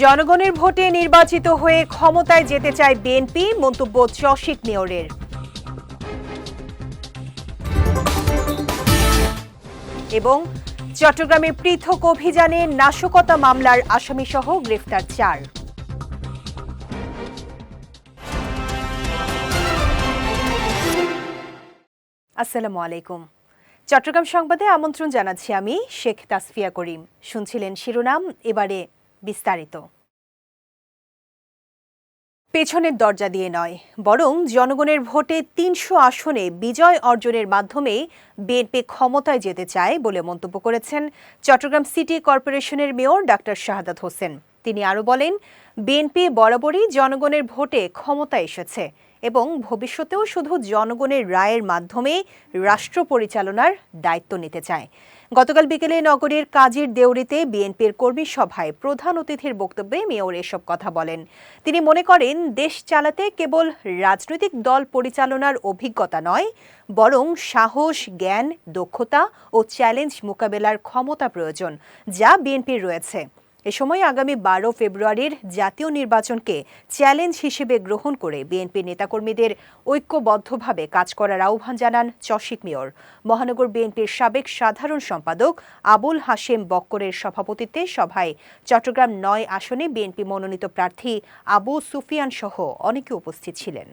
জনগণের ভোটে নির্বাচিত হয়ে ক্ষমতায় যেতে চায় বিএনপি, মন্তব্য চসিক মেয়রের। এবং চট্টগ্রামে পৃথক অভিযানে নাশকতা মামলার আসামিসহ গ্রেফতার 4। আসসালামু আলাইকুম। চট্টগ্রাম সংবাদে আমন্ত্রণ জানাচ্ছি আমি শেখ তাসফিয়া করিম। শুনছিলেন শিরোনাম, এবারে বিস্তারিত। পেছনের দরজা দিয়ে নয়, বরং জনগণের ভোটে ৩০০ আসনে বিজয় অর্জনের মাধ্যমে বিএনপি ক্ষমতায় যেতে চায় বলে মন্তব্য করেছেন চট্টগ্রাম সিটি কর্পোরেশনের মেয়র ডাক্তার শাহাদাত হোসেন। তিনি আরও বলেন, বিএনপি বরাবরই জনগণের ভোটে ক্ষমতায় এসেছে এবং ভবিষ্যতেও শুধু জনগণের রায়ের মাধ্যমে রাষ্ট্র পরিচালনার দায়িত্ব নিতে চায়। গতকাল বিকেলে নগরীর কাজীর দেউরিতে বিএনপির কর্মী সভায় প্রধান অতিথির বক্তব্যে মেয়র এসব কথা বলেন। তিনি মনে করেন, দেশ চালাতে কেবল রাজনৈতিক দল পরিচালনার অভিজ্ঞতা নয়, বরং সাহস, জ্ঞান, দক্ষতা ও চ্যালেঞ্জ মোকাবেলার ক্ষমতা প্রয়োজন, যা বিএনপির রয়েছে। এ সময় আগামী 12 ফেব্রুয়ারির জাতীয় নির্বাচনকে চ্যালেঞ্জ হিসেবে গ্রহণ করে বিএনপির নেতাকর্মীদের ঐক্যবদ্ধভাবে কাজ করার আহ্বান জানান চসিক মেয়র। মহানগর বিএনপির সাবেক সাধারণ সম্পাদক আবুল হাশেম বক্করের সভাপতিত্বে সভায় চট্টগ্রাম 9 আসনে বিএনপি মনোনীত প্রার্থী আবু সুফিয়ান সহ অনেকে উপস্থিত ছিলেন।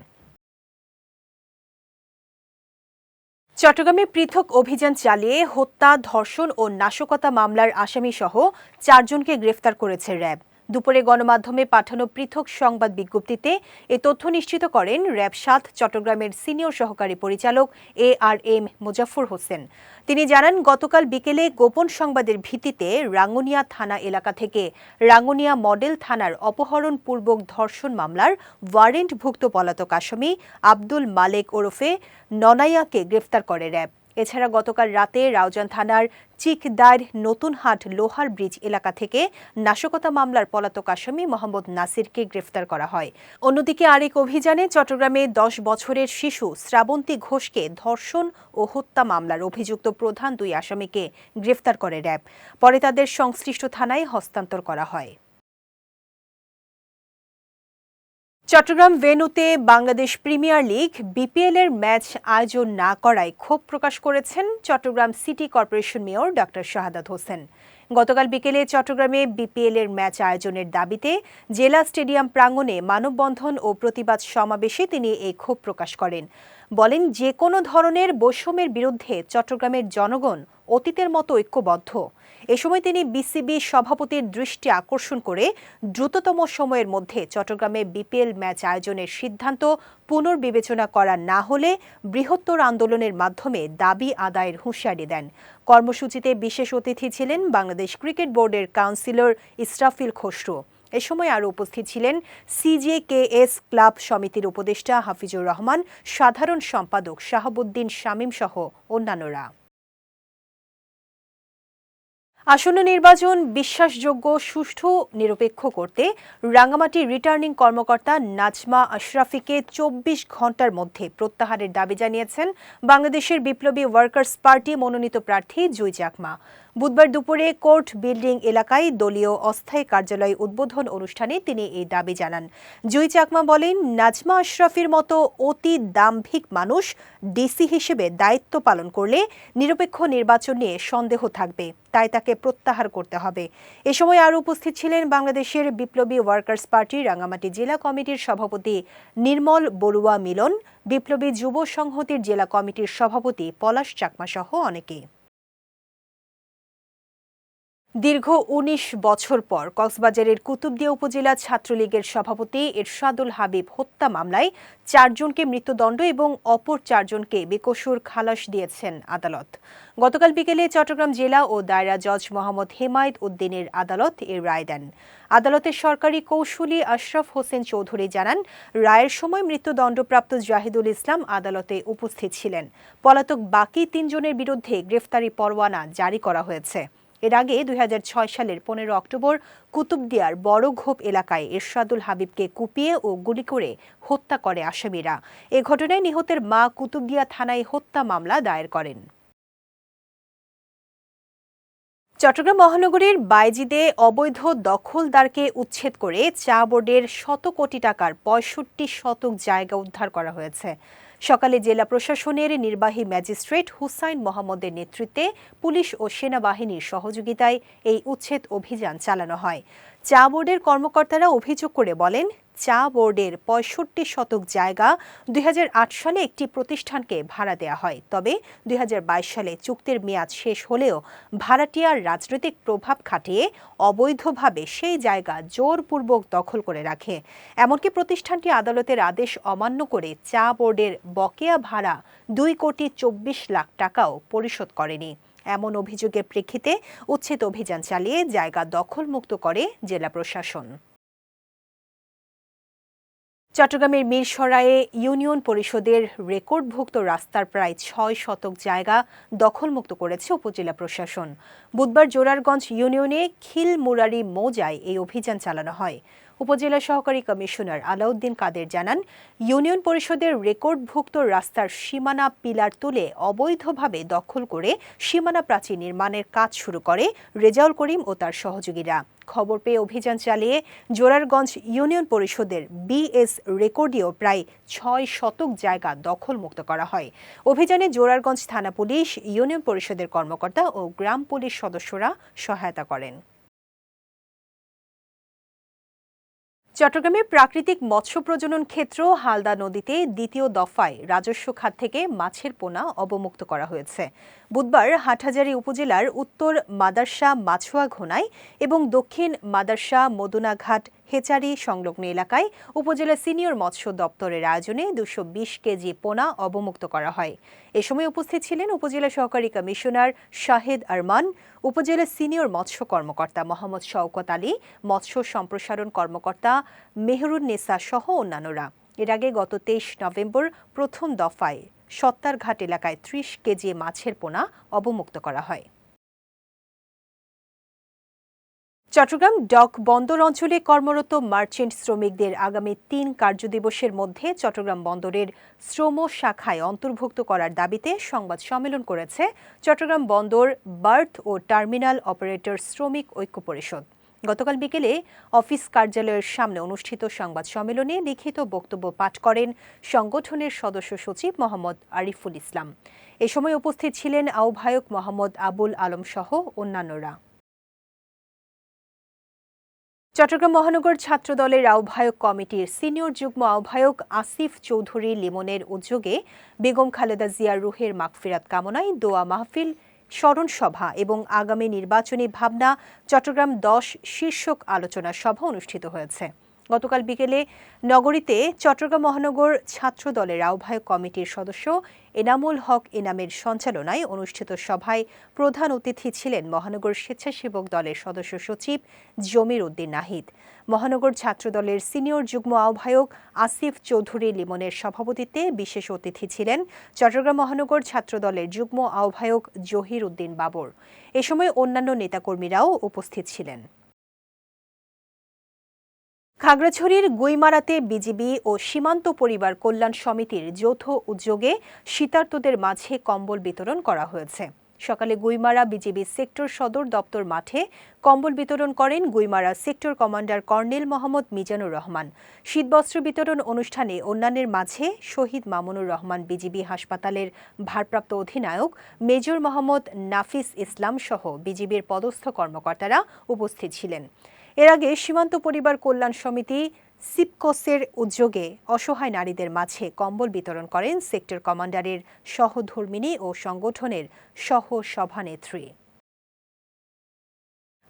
চট্টগ্রামে পৃথক অভিযান চালিয়ে হত্যা, ধর্ষণ ও নাশকতা মামলার আসামিসহ 4 জনকে গ্রেফতার করেছে র্যাব। দুপুরে গণমাধ্যমে পাঠানো পৃথক সংবাদ বিজ্ঞপ্তিতে এ তথ্য নিশ্চিত করেন র্যাব 7 চট্টগ্রামের সিনিয়র সহকারী পরিচালক ARM মোজাফফর হোসেন। তিনি জানান, গতকাল বিকেলে গোপন সংবাদের ভিত্তিতে রাঙ্গুনিয়া থানা এলাকা থেকে রাঙ্গুনিয়া মডেল থানার অপহরণপূর্বক ধর্ষণ মামলার ওয়ারেন্টভুক্ত পলাতক আসামি আব্দুল মালেক ওরফে ননাইয়াকে গ্রেফতার করে র্যাব। এছাড়া গতকাল রাতে রাউজান থানার চিকদার নতুনহাট লোহার ব্রিজ এলাকা থেকে নাশকতা মামলার পলাতক আসামি মোহাম্মদ নাসিরকে গ্রেফতার করা হয়। অন্যদিকে আরেক অভিযানে চট্টগ্রামে 10 বছরের শিশু শ্রাবন্তী ঘোষকে ধর্ষণ ও হত্যা মামলার অভিযুক্ত প্রধান 2 আসামিকে গ্রেফতার করে র্যাব। পরে তাদের সংশ্লিষ্ট থানায় হস্তান্তর করা হয়। চট্টগ্রাম ভেন্যুতে বাংলাদেশ প্রিমিয়ার লিগ BPL এর ম্যাচ আয়োজন না করায় ক্ষোভ প্রকাশ করেছেন Chattogram city corporation mayor doctor Shahadat Hossain. গতকাল বিকেলে চট্টগ্রামে BPL এর ম্যাচ আয়োজনের দাবিতে জেলা স্টেডিয়াম প্রাঙ্গণে মানববন্ধন ও প্রতিবাদ সমাবেশে তিনি এই ক্ষোভ প্রকাশ করেন। বলেন, যে কোনো ধরনের বৈষম্যের বিরুদ্ধে চট্টগ্রামের জনগণ অতীতের মতো ঐক্যবদ্ধ। এ সময় তিনি বিসিবি সভাপতির দৃষ্টি আকর্ষণ করে দ্রুততম সময়ের মধ্যে চট্টগ্রামে BPL ম্যাচ আয়োজনের সিদ্ধান্ত পুনর্বিবেচনা করা না হলে বৃহত্তর আন্দোলনের মাধ্যমে দাবি আদায়ের হুঁশিয়ারি দেন। কর্মসূচিতে বিশেষ অতিথি ছিলেন বাংলাদেশ ক্রিকেট বোর্ডের কাউন্সিলর ইসরাফিল খসরু। এ সময় আরও উপস্থিত ছিলেন CJKS ক্লাব সমিতির উপদেষ্টা হাফিজুর রহমান, সাধারণ সম্পাদক শাহাবুদ্দিন শামীম সহ অন্যান্যরা। আসন্ন নির্বাচন বিশ্বাসযোগ্য, সুষ্ঠু, নিরপেক্ষ করতে রাঙ্গামাটি রিটার্নিং কর্মকর্তা নাজমা আশরাফিকে 24 ঘণ্টার মধ্যে প্রত্যাহারের দাবি জানিয়েছেন বাংলাদেশের বিপ্লবী ওয়ার্কার্স পার্টি মনোনীত প্রার্থী জুই চাকমা। বুধবার দুপুরে কোর্ট বিল্ডিং এলাকায় দলীয় অস্থায়ী কার্যালয় উদ্বোধন অনুষ্ঠানে তিনি এই দাবি জানান। জুই চাকমা বলেন, নাজমা আশরাফির মতো অতি দাম্ভিক মানুষ ডিসি হিসেবে দায়িত্ব পালন করলে নিরপেক্ষ নির্বাচন নিয়ে সন্দেহ থাকবে, তাই তাকে প্রত্যাহার করতে হবে। এ সময় আরও উপস্থিত ছিলেন বাংলাদেশের বিপ্লবী ওয়ার্কার্স পার্টি রাঙ্গামাটি জেলা কমিটির সভাপতি নির্মল বড়ুয়া মিলন, বিপ্লবী যুব সংহতির জেলা কমিটির সভাপতি পলাশ চাকমা সহ অনেকে। দীর্ঘ 19 বছর পর কক্সবাজারের কুতুবদিয়া উপজেলা ছাত্রলীগের সভাপতি এরশাদুল হাবিব হত্যা মামলায় 4 জনকে মৃত্যুদণ্ড এবং অপর 4 জনকে বেকসুর খালাস দিয়েছেন আদালত। গতকাল বিকেলে চট্টগ্রাম জেলা ও দায়রা জজ মোহাম্মদ হেমায়েত উদ্দিনের আদালত এর রায় দেন। আদালতের সরকারি কৌঁসুলি আশরাফ হোসেন চৌধুরী জানান, রায়ের সময় মৃত্যুদণ্ডপ্রাপ্ত জাহিদুল ইসলাম আদালতে উপস্থিত ছিলেন। পলাতক বাকি 3 জনের বিরুদ্ধে গ্রেফতারি পরোয়ানা জারি করা হয়েছে। এর আগে 2006 সালের 15 অক্টোবর কুতুবদিয়ার বড়ঘোপ এলাকায় এরশাদুল হাবিবকে কুপিয়ে ও গুলি করে হত্যা করে আসামিরা। এ ঘটনায় নিহতের মা কুতুবদিয়া থানায় হত্যা মামলা দায়ের করেন। চট্টগ্রাম মহানগরীর বাইজিদে অবৈধ দখলদারকে উচ্ছেদ করে চা বোর্ডের শত কোটি টাকার ৬৫ শতক জায়গা উদ্ধার করা হয়েছে। সকালে জেলা প্রশাসনের নির্বাহী ম্যাজিস্ট্রেট হুসাইন মোহাম্মদের নেতৃত্বে পুলিশ ও সেনাবাহিনীর সহযোগিতায় এই উচ্ছেদ অভিযান চালানো হয়। চা বোর্ডের কর্মকর্তারা অভিযোগ করে বলেন, চা বোর্ডের ৬৫ শতক জায়গা ২০০৮ সালে একটি প্রতিষ্ঠানকে ভাড়া দেওয়া হয়। তবে ২০২২ সালে চুক্তির মেয়াদ শেষ হলেও ভাড়াটিয়ার রাজনৈতিক প্রভাব খাটিয়ে অবৈধভাবে সেই জায়গা জোরপূর্বক দখল করে রাখে। এমনকি প্রতিষ্ঠানটি আদালতের আদেশ অমান্য করে চা বোর্ডের বকেয়া ভাড়া ২,২৪,০০,০০০ টাকাও পরিশোধ করেনি। এমন অভিযোগের প্রেক্ষিতে উচ্ছেদ অভিযান চালিয়ে জায়গা দখলমুক্ত করে জেলা প্রশাসন। চট্টগ্রামের মিরসরাইয়ে ইউনিয়ন পরিষদের রেকর্ডভুক্ত রাস্তার প্রায় ৬ শতক জায়গা দখলমুক্ত করেছে উপজেলা প্রশাসন। বুধবার জোরারগঞ্জ ইউনিয়নে খিলমুরারি মৌজায় এই অভিযান চালানো হয়। উপজেলা সহকারী কমিশনার আলাউদ্দিন কাদের জানান, ইউনিয়ন পরিষদের রেকর্ডভুক্ত রাস্তার সীমানা পিলার তুলে অবৈধভাবে দখল করে সীমানা প্রাচীর নির্মাণের কাজ শুরু করে রেজাউল করিম ও তার সহযোগীরা। খবর পেয়ে অভিযান চালিয়ে জোরারগঞ্জ ইউনিয়ন পরিষদের বিএস রেকর্ডীয় প্রায় ৬ শতক জায়গা দখলমুক্ত করা হয়। অভিযানে জোরারগঞ্জ থানা পুলিশ, ইউনিয়ন পরিষদের কর্মকর্তা ও গ্রাম পুলিশ সদস্যরা সহায়তা করেন। চট্টগ্রামের প্রাকৃতিক মৎস্য প্রজনন ক্ষেত্র হালদা নদীতে দ্বিতীয় দফায় রাজস্ব খাত থেকে মাছের পোনা অবমুক্ত করা হয়েছে। বুধবার হাটহাজারী উপজেলার উত্তর মাদার্শা মাছুয়া ঘোনায় এবং দক্ষিণ মাদার্শা মদুনাঘাট হেচারি সংলগ্ন এলাকায় উপজেলা সিনিয়র মৎস্য দপ্তরের আয়োজনে ২২০ কেজি পোনা অবমুক্ত করা হয়। এ সময় উপস্থিত ছিলেন উপজেলা সহকারী কমিশনার শাহেদ আরমান, উপজেলা সিনিয়র মৎস্য কর্মকর্তা মোহাম্মদ শওকত আলী, মৎস্য সম্প্রসারণ কর্মকর্তা মেহরুন্নেসা সহ অন্যান্যরা। এর আগে গত ২৩ নভেম্বর প্রথম দফায় সত্তারঘাট এলাকায় ৩০ কেজি মাছের পোনা অবমুক্ত করা হয়। চট্টগ্রাম ডক বন্দর অঞ্চলে কর্মরত মার্চেন্ট শ্রমিকদের আগামী ৩ কার্যদিবসের মধ্যে চট্টগ্রাম বন্দরের শ্রম শাখায় অন্তর্ভুক্ত করার দাবিতে সংবাদ সম্মেলন করেছে চট্টগ্রাম বন্দর বার্থ ও টার্মিনাল অপারেটর শ্রমিক ঐক্য পরিষদ। গতকাল বিকেলে অফিস কার্যালয়ের সামনে অনুষ্ঠিত সংবাদ সম্মেলনে লিখিত বক্তব্য পাঠ করেন সংগঠনের সদস্য সচিব মোহাম্মদ আরিফুল ইসলাম। এ সময় উপস্থিত ছিলেন আহ্বায়ক মোহাম্মদ আবুল আলম সহ অন্যান্যরা। চট্টগ্রাম মহানগর ছাত্রদলের আহ্বায়ক কমিটির সিনিয়র যুগ্ম আহ্বায়ক আসিফ চৌধুরী লিমনের উদ্যোগে বেগম খালেদা জিয়ার রুহের মাগফিরাত কামনায় দোয়া মাহফিল, স্মরণ সভা এবং আগামী নির্বাচনী ভাবনা চট্টগ্রাম ১০ শীর্ষক আলোচনা সভা অনুষ্ঠিত হয়েছে। গতকাল বিকেলে নগরীতে চট্টগ্রাম মহানগর ছাত্র দলের আহ্বায়ক কমিটির সদস্য এনামুল হক এনামের সঞ্চালনায় অনুষ্ঠিত সভায় প্রধান অতিথি ছিলেন মহানগর স্বেচ্ছাসেবক দলের সদস্য সচিব জমির উদ্দিন নাহিদ। মহানগর ছাত্র দলের সিনিয়র যুগ্ম আহ্বায়ক আসিফ চৌধুরী লিমনের সভাপতিত্বে বিশেষ অতিথি ছিলেন চট্টগ্রাম মহানগর ছাত্র দলের যুগ্ম আহ্বায়ক জহির উদ্দিন বাবর। এ সময় অন্যান্য নেতাকর্মীরাও উপস্থিত ছিলেন। খাগড়াছড়ির গুইমারাতে বিজিবি ও সীমান্ত পরিবার কল্যাণ সমিতির যৌথ উদ্যোগে শীতার্তদের মাঝে কম্বল বিতরণ করা হয়েছে। সকালে গুইমারা বিজিবি সেক্টর সদর দপ্তর মাঠে কম্বল বিতরণ করেন Guimara sector commander colonel Mohammad Mizanur Rahman. শীতবস্ত্র বিতরণ অনুষ্ঠানে অন্যান্যের মাঝে শহীদ মামুনুর রহমান বিজিবি হাসপাতালের ভারপ্রাপ্ত অধিনায়ক মেজর মোহাম্মদ নাফিস ইসলাম সহ বিজিবির পদস্থ কর্মকর্তারা উপস্থিত ছিলেন। এর আগে সীমান্ত পরিবার কল্যাণ সমিতি সিপকসের উদ্যোগে অসহায় নারীদের মাঝে কম্বল বিতরণ করেন সেক্টর কমান্ডারের সহধর্মিণী ও সংগঠনের সহ সভানেত্রী।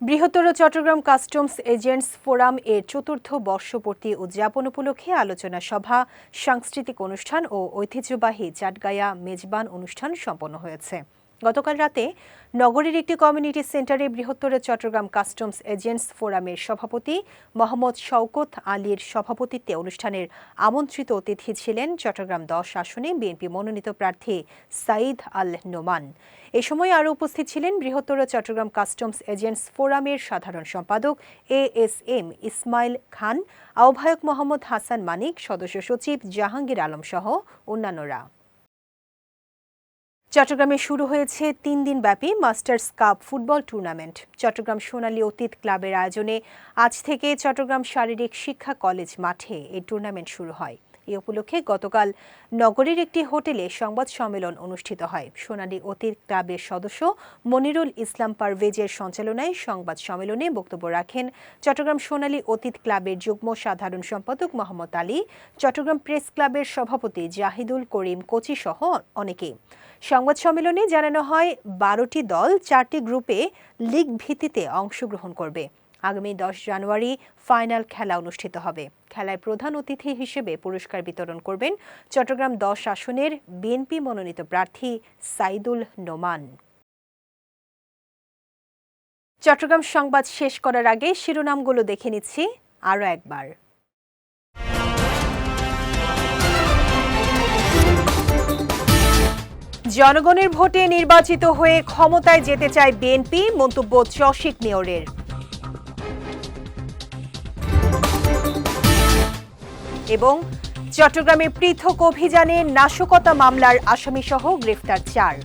বৃহত্তর চট্টগ্রাম কাস্টমস এজেন্টস ফোরাম এর ৪র্থ বর্ষপূর্তি উদযাপন উপলক্ষে আলোচনা সভা, সাংস্কৃতিক অনুষ্ঠান ও ঐতিহ্যবাহী চাটগায়া মেজবান অনুষ্ঠান সম্পন্ন হয়েছে। গতকাল রাতে নগরীর একটি কমিউনিটি সেন্টারে বৃহত্তর চট্টগ্রাম কাস্টমস এজেন্টস ফোরামের সভাপতি মোহাম্মদ শওকত আলীর সভাপতিত্বে অনুষ্ঠানের আমন্ত্রিত অতিথি ছিলেন চট্টগ্রাম ১০ আসনে বিএনপি মনোনীত প্রার্থী সাঈদ আল নোমান। এ সময় আরও উপস্থিত ছিলেন বৃহত্তর চট্টগ্রাম কাস্টমস এজেন্টস ফোরামের সাধারণ সম্পাদক ASM ইসমাইল খান, আহ্বায়ক মোহাম্মদ হাসান মানিক, সদস্য সচিব জাহাঙ্গীর আলম সহ অন্যান্যরা। চট্টগ্রামে শুরু হয়েছে ৩ দিনব্যাপী masters cup football tournament. Chattogram Sonali Atit ক্লাবের আয়োজনে আজ থেকে চট্টগ্রাম শারীরিক শিক্ষা কলেজ মাঠে এই টুর্নামেন্ট শুরু হয়। এ উপলক্ষে গতকাল নগরীর একটি হোটেলে সংবাদ সম্মেলন অনুষ্ঠিত হয়। সোনালী অতীত ক্লাবের সদস্য মনিরুল ইসলাম পারভেজের সঞ্চালনায় সংবাদ সম্মেলনে বক্তব্য রাখেন চট্টগ্রাম সোনালী অতীত ক্লাবের যুগ্ম সাধারণ সম্পাদক মোহাম্মদ আলী, চট্টগ্রাম প্রেস ক্লাবের সভাপতি জাহিদুল করিম কোচি সহ অনেকেই। সংবাদ সম্মেলনে জানানো হয় ১২টি দল ৪টি গ্রুপে লিগ ভিত্তিতে অংশগ্রহণ করবে। আগামী ১০ জানুয়ারি ফাইনাল খেলা অনুষ্ঠিত হবে। খেলায় প্রধান অতিথি হিসেবে পুরস্কার বিতরণ করবেন চট্টগ্রাম ১০ আসনের বিএনপি মনোনীত প্রার্থী সাইদুল নোমান। চট্টগ্রাম সংবাদ শেষ করার আগে শিরোনামগুলো দেখে নিচ্ছি আরও একবার। জনগণের ভোটে নির্বাচিত হয়ে ক্ষমতায় যেতে চায় বিএনপি, মন্তব্য চসিক মেয়রের। এবং চট্টগ্রামে পৃথক অভিযানে নাশকতা মামলার আসামিসহ গ্রেফতার ৪।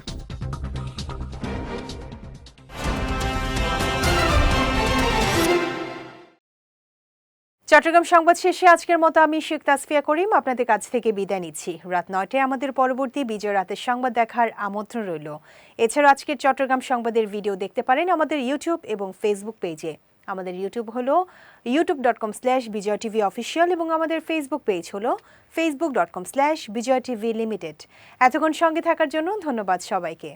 চট্টগ্রাম সংবাদ শেষে আজকের মতো আমি শেখ তাসফিয়া করিম আপনাদের কাছ থেকে বিদায় নিচ্ছি। রাত ৯টায় আমাদের পরবর্তী বিজয় রাতের সংবাদ দেখার আমন্ত্রণ রইল। এছাড়া আজকের চট্টগ্রাম সংবাদের ভিডিও দেখতে পারেন আমাদের ইউটিউব এবং ফেসবুক পেজে। আমাদের ইউটিউব হলো youtube.com/বিজয়টিভি এবং আমাদের ফেসবুক পেজ হলো facebook.com/বিজয়টিভি লিমিটেড। এতক্ষণ সঙ্গে থাকার জন্য ধন্যবাদ সবাইকে।